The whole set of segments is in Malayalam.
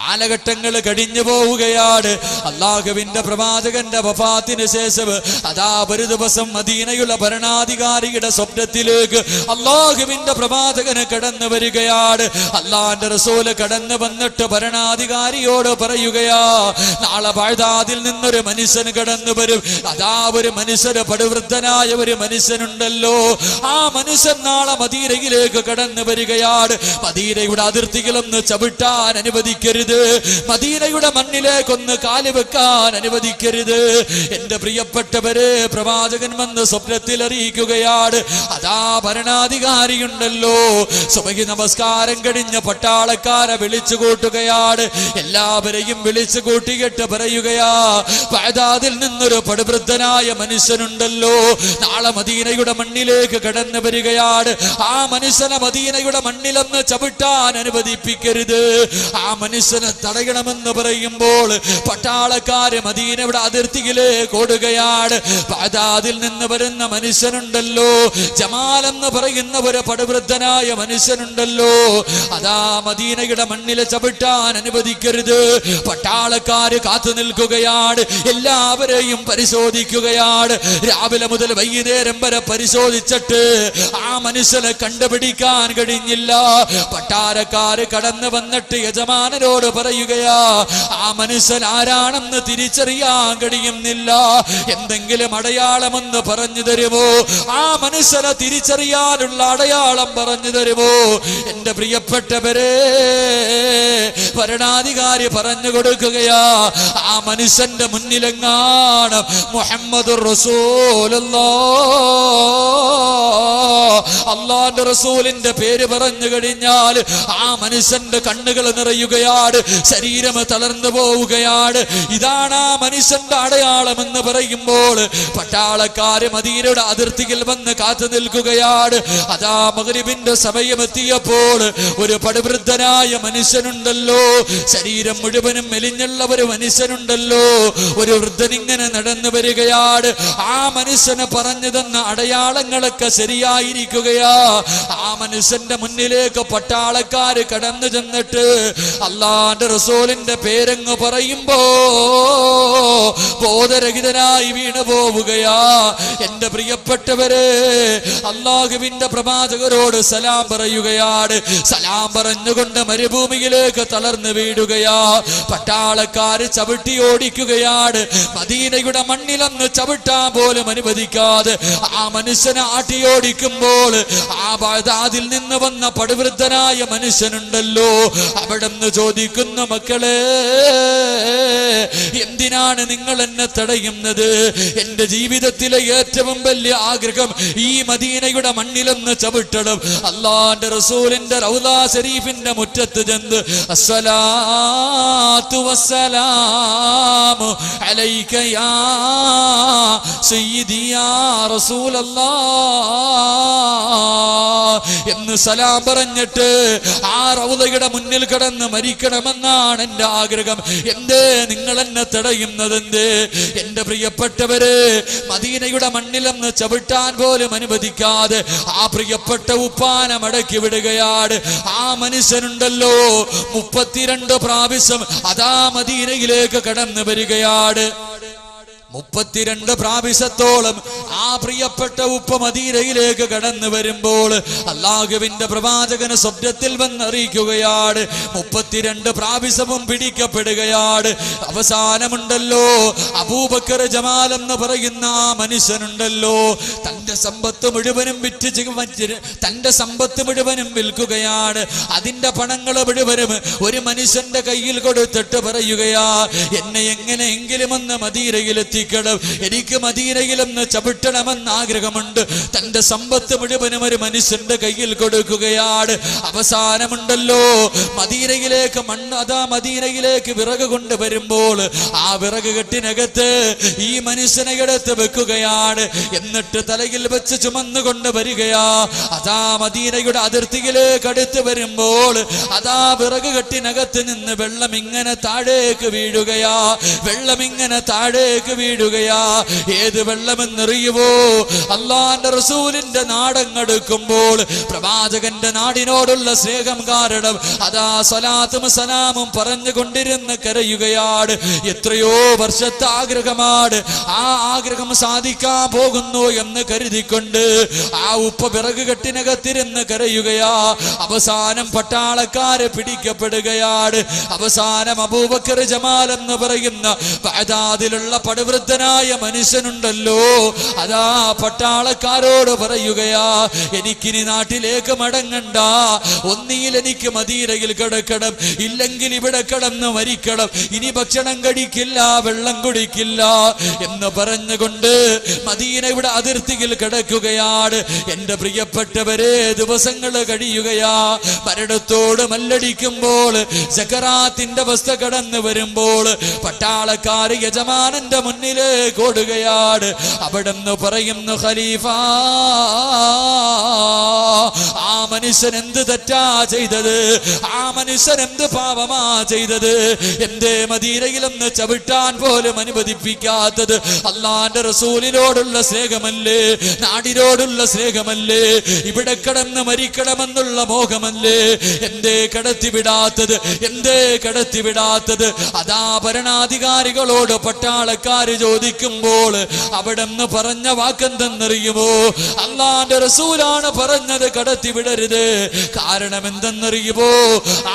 കാലഘട്ടങ്ങൾ കഴിഞ്ഞു പോവുകയാണ്. അല്ലാഹുവിന്റെ പ്രവാചകന്റെ വഫാത്തിന് ശേഷം അതാ ഒരു ദിവസം മദീനയുള്ള ഭരണാധികാരിയുടെ സ്വപ്നത്തിലേക്ക് അല്ലാഹുവിന്റെ പ്രവാചകന് കടന്നു വരികയാണ്. അല്ലാഹുവിന്റെ റസൂല് കടന്നു വന്നിട്ട് ഭരണാധികാരിയോട് പറയുകയാ, നാളെ ബഗ്ദാദിൽ നിന്നൊരു മനുഷ്യൻ കടന്നു വരും. അതാ ഒരു മനുഷ്യന് പടുവൃദ്ധനായ ഒരു മനുഷ്യനുണ്ടല്ലോ, ആ മനുഷ്യൻ നാളെ മദീനയിലേക്ക് കടന്നു വരികയാണ്. മദീനയുടെ അതിർത്തികളൊന്ന് ചവിട്ടാൻ അനുവദിക്കരുത്, മദീനയുടെ മണ്ണിലേക്കൊന്ന് കാല് വെക്കാൻ അനുവദിക്കരുത്. എന്റെ പ്രിയപ്പെട്ടവരെ, പ്രവാചകൻ വന്ന് സ്വപ്നത്തിൽ അറിയിക്കുകയാണ്. അതാ ഭരണാധികാരിയുണ്ടല്ലോ, സുബഹി നമസ്കാരം കഴിഞ്ഞ പട്ടാളക്കാരെ വിളിച്ചു കൂട്ടുകയാണ്. എല്ലാവരെയും വിളിച്ചു കൂട്ടിയിട്ട് പറയുകയാ, ബഗ്ദാദിൽ നിന്നൊരു പടുവൃദ്ധനായ മനുഷ്യനുണ്ടല്ലോ, നാളെ മദീനയുടെ മണ്ണിലേക്ക് കടന്നു വരികയാണ്. ആ മനുഷ്യനെ മദീനയുടെ മണ്ണിലൊന്ന് ചവിട്ടാൻ അനുവദിപ്പിക്കരുത്, ആ മനുഷ്യനെ തടയണമെന്ന് പറയുമ്പോൾ പട്ടാളക്കാര് മദീനയുടെ അതിർത്തിയിലേക്ക് ഓടുകയാണ്. ബഗ്ദാദിൽ നിന്ന് വരുന്ന മനുഷ്യനുണ്ടല്ലോ, ജമാൽ എന്ന് പറയുന്ന ഒരു പടുവൃദ്ധനായ മനുഷ്യനുണ്ടല്ലോ, അതാ മദീനയുടെ മണ്ണിലെ ചവിട്ടാൻ അനുവദിക്കരുത്. പട്ടാളക്കാര് കാത്തു നിൽക്കുകയാണ്, എല്ലാവരെയും പരിശോധിക്കുകയാണ്. രാവിലെ മുതൽ വൈകുന്നേരം വരെ പരിശോധിച്ചിട്ട് ആ മനുഷ്യനെ കണ്ടുപിടിക്കാൻ കഴിഞ്ഞില്ല. പട്ടാളക്കാര് കടന്നു വന്നിട്ട് യജമാനരോട് പറയുകയാ, ആ മനുഷ്യൻ ആരാണെന്ന് തിരിച്ചറിയാൻ കഴിയുന്നില്ല, എന്തെങ്കിലും അടയാളമെന്ന് പറഞ്ഞു തരുമോ, ആ മനുഷ്യനെ തിരിച്ചറിയാനുള്ള അടയാളം പറഞ്ഞു തരുമോ? എന്റെ പ്രിയപ്പെട്ടവരെ, ഭരണാധികാരി പറഞ്ഞു കൊടുക്കുകയാ, ആ മനുഷ്യന്റെ മുന്നിലെങ്ങാണ് മുഹമ്മദുർ റസൂലുള്ളാഹ്, അല്ലാഹുവിന്റെ റസൂലിന്റെ പേര് പറഞ്ഞു കഴിഞ്ഞാൽ ആ മനുഷ്യന്റെ കണ്ണുകൾ നിറയുകയാണ്, ശരീരം തളർന്നു പോവുകയാണ്. ഇതാണ് ആ മനുഷ്യന്റെ അടയാളം എന്ന് പറയുമ്പോൾ പട്ടാളക്കാര് മദീനയുടെ അതിർത്തിയിൽ വന്ന് കാത്തു നിൽക്കുകയാണ്. അതാ മഗ്രിബിന്റെ സമയമെത്തിയപ്പോൾ ഒരു പടുവൃദ്ധനായ മനുഷ്യനുണ്ടല്ലോ, ശരീരം മുഴുവനും മെലിഞ്ഞുള്ള ഒരു മനുഷ്യനുണ്ടല്ലോ, ഒരു വൃദ്ധൻ ഇങ്ങനെ നടന്നു വരികയാണ്. ആ മനുഷ്യനെ പറഞ്ഞു തന്ന അടയാളങ്ങളൊക്കെ ശരിയായിരിക്കുകയാ. ആ മനുഷ്യന്റെ മുന്നിലേക്ക് പട്ടാളക്കാര് കടന്നു ചെന്നിട്ട് അല്ലാഹുവിന്റെ റസൂലിന്റെ പേരങ്ങ് പറയുമ്പോ ബോധരഹിതനായി വീണു പോവുകയാ. എന്റെ പ്രിയപ്പെട്ടവരെ, അല്ലാഹുവിന്റെ പ്രവാചകരോട് സലാം പറയുകയാണ്. സലാം പറഞ്ഞുകൊണ്ട് മരുഭൂമിയിലേക്ക് തളർന്നു വീഴുകയാ. പട്ടാളക്കാര് ചവിട്ടി ഓടിക്കുകയാണ്. മദീനയുടെ മണ്ണിലൊന്ന് ചവിട്ടാൻ പോലും അനുവദിക്കാതെ ആ മനുഷ്യനെ ആട്ടിയോടിക്കുമ്പോൾ ആ ബഗ്ദാദിൽ നിന്ന് വന്ന പടുവൃദ്ധനായ മനുഷ്യനുണ്ടല്ലോ, അവിടെന്ന് ചോദിക്കുന്നു, മക്കളെ എന്തിനാണ് നിങ്ങൾ എന്നെ തടയുന്നത്? എന്റെ ജീവിതത്തിലെ ഏറ്റവും വലിയ ആഗ്രഹം ഈ മദീനയുടെ മണ്ണിലൊന്ന് ചവിട്ടണം. അല്ലാഹുവിന്റെ റസൂലിന്റെ റൗള ശരീഫിന്റെ മുറ്റത്ത് ചെന്ന് അസ്സലാത്തു വസ്സലാമു അലൈക യാ സയ്യിദി യാ റസൂലല്ലാഹ് എന്ന് സലാം പറഞ്ഞിട്ട് ആ റൗളയുടെ മുന്നിൽ കിടന്ന് മരിക്കണമെന്നാണ് എന്റെ ആഗ്രഹം. എന്തേ നിങ്ങൾ എന്നെ തടയുന്നതെന്തേ? എന്റെ പ്രിയപ്പെട്ടവര്, മദീനയുടെ മണ്ണിലൊന്ന് ചവിട്ടാൻ പോലും അനുവദിക്കാതെ ആ പ്രിയപ്പെട്ട ഉപ്പാനെ മടക്കി വിടുകയാണ്. ആ മനുഷ്യനുണ്ടല്ലോ 32 പ്രാവശ്യം അതാ മദീനയിലേക്ക് കടന്നു വരികയാണ്. 32 പ്രാവശ്യത്തോളം ആ പ്രിയപ്പെട്ട ഉപ്പ മദീനയിലേക്ക് കടന്നു വരുമ്പോൾ അല്ലാഹുവിന്റെ പ്രവാചകന് സ്വപ്നത്തിൽ വന്നറിയിക്കുകയാണ്. 32 പ്രാവശ്യവും പിടിക്കപ്പെടുകയാണ്. അവസാനമുണ്ടല്ലോ അബൂബക്കർ ജമാൽ എന്ന് പറയുന്ന ആ മനുഷ്യനുണ്ടല്ലോ, തന്റെ സമ്പത്ത് മുഴുവനും തന്റെ സമ്പത്ത് മുഴുവനും വിൽക്കുകയാണ്. അതിന്റെ പണങ്ങൾ മുഴുവനും ഒരു മനുഷ്യന്റെ കയ്യിൽ കൊടുത്തിട്ട് പറയുകയാ, എന്നെ എങ്ങനെയെങ്കിലും ഒന്ന് മദീനയിലെത്തി, എനിക്ക് മദീനയിലൊന്ന് ചവിട്ടണമെന്ന് ആഗ്രഹമുണ്ട്. തന്റെ സമ്പത്ത് മുഴുവനും ഒരു മനുഷ്യന്റെ കയ്യിൽ കൊടുക്കുകയാണ്. അവസാനമുണ്ടല്ലോ മദീനയിലേക്ക് മദീനയിലേക്ക് വിറക് കൊണ്ടുവരുമ്പോൾ ആ വിറക് കെട്ടിനകത്ത് ഈ മനുഷ്യനെ എടുത്ത് വെക്കുകയാണ്. എന്നിട്ട് തലയിൽ വെച്ച് ചുമന്നുകൊണ്ട് വരികയാ. അതാ മദീനയുടെ അതിർത്തിയിലേക്ക് അടുത്ത് വരുമ്പോൾ അതാ വിറക് കെട്ടിനകത്ത് നിന്ന് വെള്ളം ഇങ്ങനെ താഴേക്ക് വീഴുകയാ. വെള്ളം ഇങ്ങനെ താഴേക്ക് വീഴുകയാ. ഏത് വെള്ളമെന്നറിയുവോ? അള്ളാന്റെ റസൂലിന്റെ നാടങ്ങെടുക്കുമ്പോൾ പ്രവാചകന്റെ നാടിനോടുള്ള സ്നേഹം കാരണം അതാ സ്വലാത്തും സലാമും പറഞ്ഞുകൊണ്ടിരുന്ന് കരയുകയാണ്. എത്രയോ വർഷത്തെ ആഗ്രഹമാണ്. ആ ആഗ്രഹം സാധിക്കാൻ പോകുന്നു എന്ന് കരുതിക്കൊണ്ട് ആ ഉപ്പ വിറക് കെട്ടിനകത്തിരുന്ന് കരയുകയാ. അവസാനം പട്ടാളക്കാര് പിടിക്കപ്പെടുകയാണ്. അവസാനം അബൂബക്കർ ജമാൽ എന്ന് പറയുന്ന ബഗ്ദാദിലുള്ള പടുവൃദ്ധനായ മനുഷ്യനുണ്ടല്ലോ, അതാ പട്ടാളക്കാരോട് പറയുകയാ, എനിക്കിനി നാട്ടിലേക്ക് മടങ്ങണ്ട, ഒന്നിയിൽ എനിക്ക് മദീനയിൽ കിടക്കണം, ഇല്ലെങ്കിൽ ഇവിടെ കിടന്ന് മരിക്കണം, ഇനി ഭക്ഷണം കഴിക്കില്ല, വെള്ളം കുടിക്കില്ല എന്ന് പറഞ്ഞുകൊണ്ട് മദീനയുടെ അതിർത്തിയിൽ കിടക്കുകയാണ്. എന്റെ പ്രിയപ്പെട്ടവരെ, ദിവസങ്ങൾ കഴിയുകയാ. മരണത്തോട് മല്ലടിക്കുമ്പോൾ സക്കറാത്തിന്റെ അവസ്ഥ കടന്നു വരുമ്പോൾ പട്ടാളക്കാർ യജമാനന്റെ മുന്നിലേക്ക് ഓടുകയാണ്. അവിടെന്ന് പറയുന്നു, ഖലീഫ, ആ മനുഷ്യൻ എന്ത് തെറ്റാ ചെയ്തത്? ആ മനുഷ്യൻ എന്ത് പാപമാ ചെയ്തത്? എന്തേ മദീനയിലൊന്ന് ചവിട്ടാൻ പോലും അനുവദിപ്പിക്കാത്തത്? അള്ളാന്റെ റസൂലിനോടുള്ള സ്നേഹമല്ലേ? നാടിനോടുള്ള സ്നേഹമല്ലേ? ഇവിടെ കിടന്ന് മരിക്കണമെന്നുള്ള മോഹമല്ലേ? എന്തേ കടത്തിവിടാത്തത്? എന്തേ കടത്തിവിടാത്തത്? അതാ ഭരണാധികാരികളോട് പട്ടാളക്കാര് ചോദിക്കുമ്പോൾ അവിടെ നിന്ന് പറഞ്ഞ വാക്കെന്തെന്നറിയുമോ? അള്ളാന്റെ റസൂലാണ് പറഞ്ഞത് കടത്തിവിടരുത്. കാരണം എന്തെന്നറിയുമോ?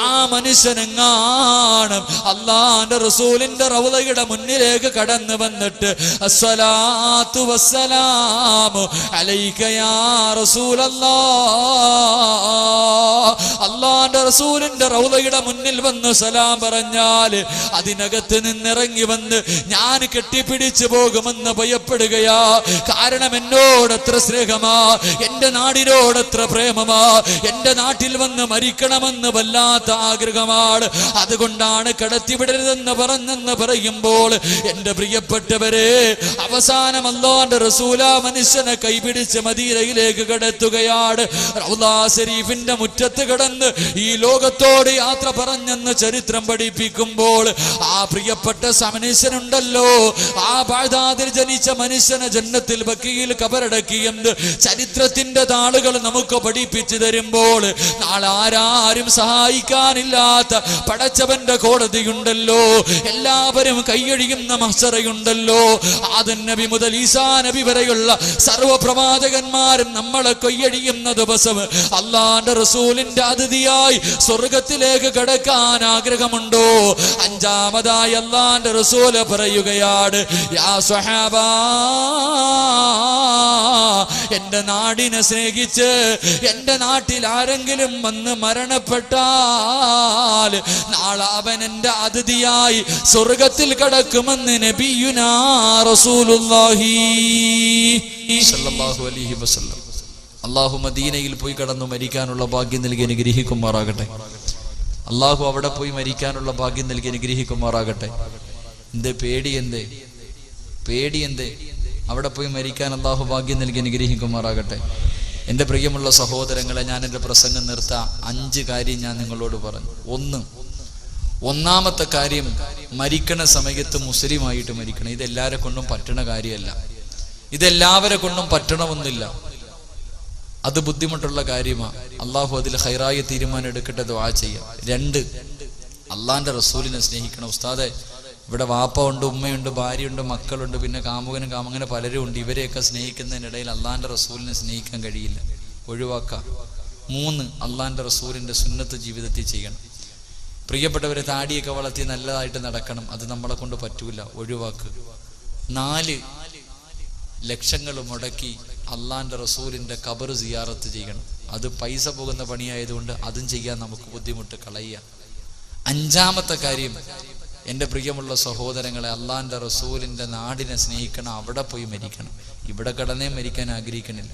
ആ മനുഷ്യനെങ്ങാണ് അള്ളാന്റെ റസൂലിന്റെ റൗളയുടെ മുന്നിലേക്ക് കടന്നു വന്നിട്ട് അസ്സലാത്തു വസ്സലാമു അലൈക യാ റസൂലല്ലാഹ്, അള്ളാന്റെ റസൂലിന്റെ റൗളയുടെ മുന്നിൽ വന്ന് സലാം പറഞ്ഞാൽ അതിനകത്ത് നിന്നിറങ്ങി വന്ന് ഞാൻ കെട്ടിപ്പിടിച്ചു പോകുമെന്ന് ഭയപ്പെടുകയാ. കാരണം എന്നോടത്ര സ്നേഹമാ, എന്റെ നാടിനോടത്ര പ്രേമമാ, എന്റെ നാട്ടിൽ വന്ന് മരിക്കണമെന്ന് വല്ലാത്ത ആഗ്രഹമാണ്. അതുകൊണ്ടാണ് കടത്തിവിടരുതെന്ന് പറഞ്ഞെന്ന് പറയുമ്പോൾ എന്റെ പ്രിയപ്പെട്ടവരെ, അവസാനം അല്ലാഹുവിന്റെ റസൂല മനുഷ്യനെ കൈപിടിച്ച് മദീനയിലേക്ക് കടത്തുകയാണ്. റൗളാ ശരീഫിന്റെ മുറ്റത്ത് കിടന്ന് ഈ ലോകത്തോട് യാത്ര പറഞ്ഞെന്ന് ചരിത്രം പഠിപ്പിക്കുമ്പോൾ ആ പ്രിയപ്പെട്ട മനുഷ്യനുണ്ടല്ലോ, ആ ബഗ്ദാദിൽ ജനിച്ച മനുഷ്യനെ ജന്നത്തിൽ ബഖീയിൽ കബറടക്കിയെന്ന് ചരിത്രത്തിന്റെ താളുകൾ നമുക്ക് പഠിപ്പിച്ചു തരുമ്പോൾ നാളെ ആരാരും സഹായിക്കാനില്ലാത്ത പടച്ചവന്റെ കോടതിയുണ്ടല്ലോ, എല്ലാവരും കൈയഴിയുന്ന മഹ്ശറയുണ്ടല്ലോ. ആദം നബി മുതൽ ഈസാ നബി വരെയുള്ള സർവ്വ പ്രവാചകന്മാരും നമ്മളെ കൊയ്യഴിയുന്ന ദിവസം അള്ളാന്റെ റസൂലിന്റെ അതിഥിയായി സ്വർഗത്തിലേക്ക് കടക്കാൻ ആഗ്രഹമുണ്ടോ? അഞ്ചാമതായി അള്ളാന്റെ റസൂല് പറയുകയാണ്, യാ സ്വഹാബാ, എന്റെ നാടിനെ സ്നേഹിച്ച് എന്റെ നാട്ടിൽ ആരെങ്കിലും വന്ന് മരണപ്പെട്ടാൽ നാളെ അവൻ എന്റെ അതിഥിയായി സ്വർഗത്തിൽ കടക്കുമെന്ന് നബിയുനാ റസൂലുള്ളാഹി സ്വല്ലല്ലാഹു അലൈഹി വസല്ലം. അല്ലാഹു മദീനയിൽ പോയി കടന്നു മരിക്കാനുള്ള ഭാഗ്യം നൽകി അനുഗ്രഹിക്കുമാറാകട്ടെ. അല്ലാഹു അവിടെ പോയി മരിക്കാനുള്ള ഭാഗ്യം നൽകി അനുഗ്രഹിക്കുമാറാകട്ടെ. എന്തേ പേടി? എന്തേ അവിടെ പോയി മരിക്കാൻ അല്ലാഹു ഭാഗ്യം നൽകി അനുഗ്രഹിക്കുമാറാകട്ടെ. എൻ്റെ പ്രിയമുള്ള സഹോദരങ്ങളെ, ഞാൻ എൻ്റെ പ്രസംഗം നിർത്താം. 5 കാര്യം ഞാൻ നിങ്ങളോട് പറഞ്ഞു. ഒന്നാമത്തെ കാര്യം, മരിക്കണ സമയത്ത് മുസ്ലിമായിട്ട് മരിക്കണം. ഇതെല്ലാവരെ കൊണ്ടും പറ്റണ കാര്യമല്ല, ഇതെല്ലാവരെ കൊണ്ടും പറ്റണമെന്നില്ല, അത് ബുദ്ധിമുട്ടുള്ള കാര്യമാണ്. അള്ളാഹു അതിൽ ഖൈറായ തീരുമാനം എടുക്കട്ടെ, ദുആ ചെയ്യാം. 2, അള്ളാന്റെ റസൂലിനെ സ്നേഹിക്കണം. ഉസ്താദെ, ഇവിടെ വാപ്പ ഉണ്ട്, ഉമ്മയുണ്ട്, ഭാര്യയുണ്ട്, മക്കളുണ്ട്, പിന്നെ കാമുകനും കാമങ്ങനെ പലരും ഉണ്ട്. ഇവരെയൊക്കെ സ്നേഹിക്കുന്നതിനിടയിൽ അള്ളാന്റെ റസൂലിനെ സ്നേഹിക്കാൻ കഴിയില്ല, ഒഴിവാക്കാം. 3, അള്ളാന്റെ റസൂലിന്റെ സുന്നത്ത് ജീവിതത്തിൽ ചെയ്യണം. പ്രിയപ്പെട്ടവരെ, താടിയൊക്കെ വളർത്തി നല്ലതായിട്ട് നടക്കണം, അത് നമ്മളെ കൊണ്ട് പറ്റൂല, ഒഴിവാക്കുക. 4, ലക്ഷങ്ങൾ മുടക്കി അള്ളാന്റെ റസൂലിന്റെ ഖബർ സിയാറത്ത് ചെയ്യണം. അത് പൈസ പോകുന്ന പണിയായതുകൊണ്ട് അതും ചെയ്യാൻ നമുക്ക് ബുദ്ധിമുട്ട്, കളയുക. 5-മത്തെ കാര്യം, എൻ്റെ പ്രിയമുള്ള സഹോദരങ്ങളെ, അള്ളാന്റെ റസൂലിന്റെ നാടിനെ സ്നേഹിക്കണം, അവിടെ പോയി മരിക്കണം. ഇവിടെ കിടന്നേ മരിക്കാൻ ആഗ്രഹിക്കണില്ല.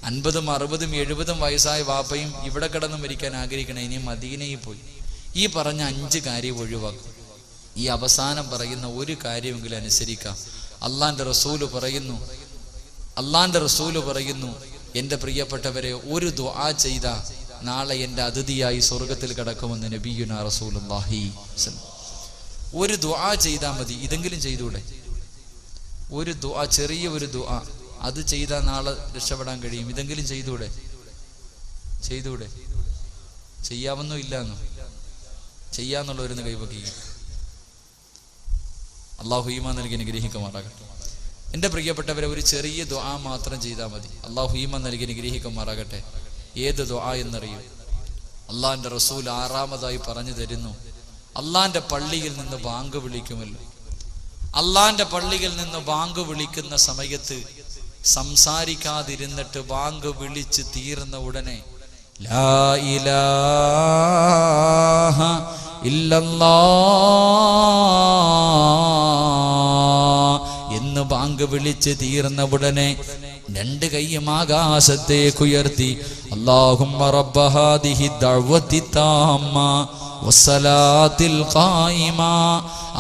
50, 60, 70 വയസ്സായ വാപ്പയും ഇവിടെ കിടന്ന് മരിക്കാൻ ആഗ്രഹിക്കണം. ഇനി മദീനയിൽ പോയി ഈ പറഞ്ഞ 5 കാര്യം ഒഴിവാക്കും. ഈ അവസാനം പറയുന്ന ഒരു കാര്യമെങ്കിലും അനുസരിക്കാം. അള്ളാന്റെ റസൂല് പറയുന്നു, എൻ്റെ പ്രിയപ്പെട്ടവരെ, ഒരു ദുആ ചെയ്ത നാളെ എൻ്റെ അതിഥിയായി സ്വർഗത്തിൽ കിടക്കുമെന്ന് നബിയുനാ റസൂലുള്ളാഹി. ഒരു ദുആ ചെയ്താൽ മതി, ഇതെങ്കിലും ചെയ്തൂടെ? ഒരു ദുആ, ചെറിയ ഒരു ദുആ, അത് ചെയ്താൽ നാളെ രക്ഷപ്പെടാൻ കഴിയും. ഇതെങ്കിലും ചെയ്തൂടെ? ചെയ്യാമെന്നോ ഇല്ലാന്നോ? ചെയ്യാന്നുള്ളവരൊന്ന് കൈവക്കി. അള്ളാഹു ഈമാൻ നൽകി അനുഗ്രഹിക്കുമാറാകട്ടെ. എൻ്റെ പ്രിയപ്പെട്ടവരെ, ഒരു ചെറിയ ദുആ മാത്രം ചെയ്താൽ മതി. അള്ളാഹു ഈമാൻ നൽകി അനുഗ്രഹിക്കുമാറാകട്ടെ. ഏത് ദുആ എന്നറിയും? അള്ളാഹിൻ്റെ റസൂൽ 6-മതായി പറഞ്ഞു തരുന്നു, അള്ളാഹിൻ്റെ പള്ളിയിൽ നിന്ന് ബാങ്ക് വിളിക്കുമല്ലോ. അള്ളാഹിൻ്റെ പള്ളിയിൽ നിന്ന് ബാങ്ക് വിളിക്കുന്ന സമയത്ത് സംസാരിക്കാതിരുന്നിട്ട് ബാങ്ക് വിളിച്ച് തീർന്ന ഉടനെ ലാ ഇലാഹ ഇല്ലല്ലാഹ് എന്ന് ബാങ്ക് വിളിച്ച് തീർന്ന ഉടനെ 2 കൈയും ആകാശത്തേക്ക് ഉയർത്തി അല്ലാഹുമ്മ റബ്ബ ഹാദിഹി ദഅവതി താമ്മ വസ്സലാത്തിൽ ഖായിമ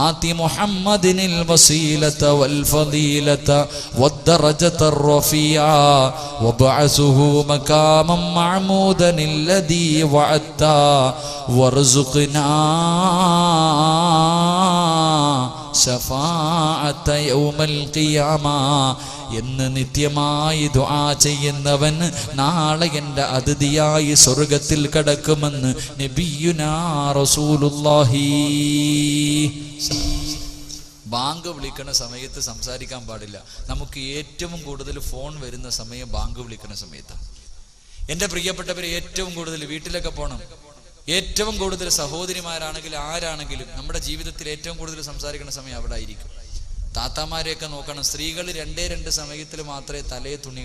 ആതി മുഹമ്മദിനിൽ വസീലത വൽ ഫദീലത വദ്ദറജതർ റഫീഅ വബഅസുഹു മഖാമൻ മഅമൂദൻ അല്ലദീ വഅത്ത വർസുഖ്നാ ശഫാഅത യൗമൽ ഖിയാമ എന്ന് നിത്യമായി ദുആ ചെയ്യുന്നവൻ നാളെ എൻ്റെ അതിഥിയായി സ്വർഗത്തിൽ കടക്കുമെന്ന് നബിയുനാ റസൂലുള്ളാഹി. ബാങ്ക് വിളിക്കുന്ന സമയത്ത് സംസാരിക്കാൻ പാടില്ല. നമുക്ക് ഏറ്റവും കൂടുതൽ ഫോൺ വരുന്ന സമയം ബാങ്ക് വിളിക്കുന്ന സമയത്താണ്. എൻ്റെ പ്രിയപ്പെട്ടവരെ, ഏറ്റവും കൂടുതൽ വീട്ടിലൊക്കെ പോകണം. ഏറ്റവും കൂടുതൽ സഹോദരിമാരാണെങ്കിലും ആരാണെങ്കിലും നമ്മുടെ ജീവിതത്തിൽ ഏറ്റവും കൂടുതൽ സംസാരിക്കുന്ന സമയം അവിടെ ആയിരിക്കും. താത്താമാരെയൊക്കെ നോക്കണം. സ്ത്രീകൾ 2 സമയത്തിൽ മാത്രമേ തലയെ തുണി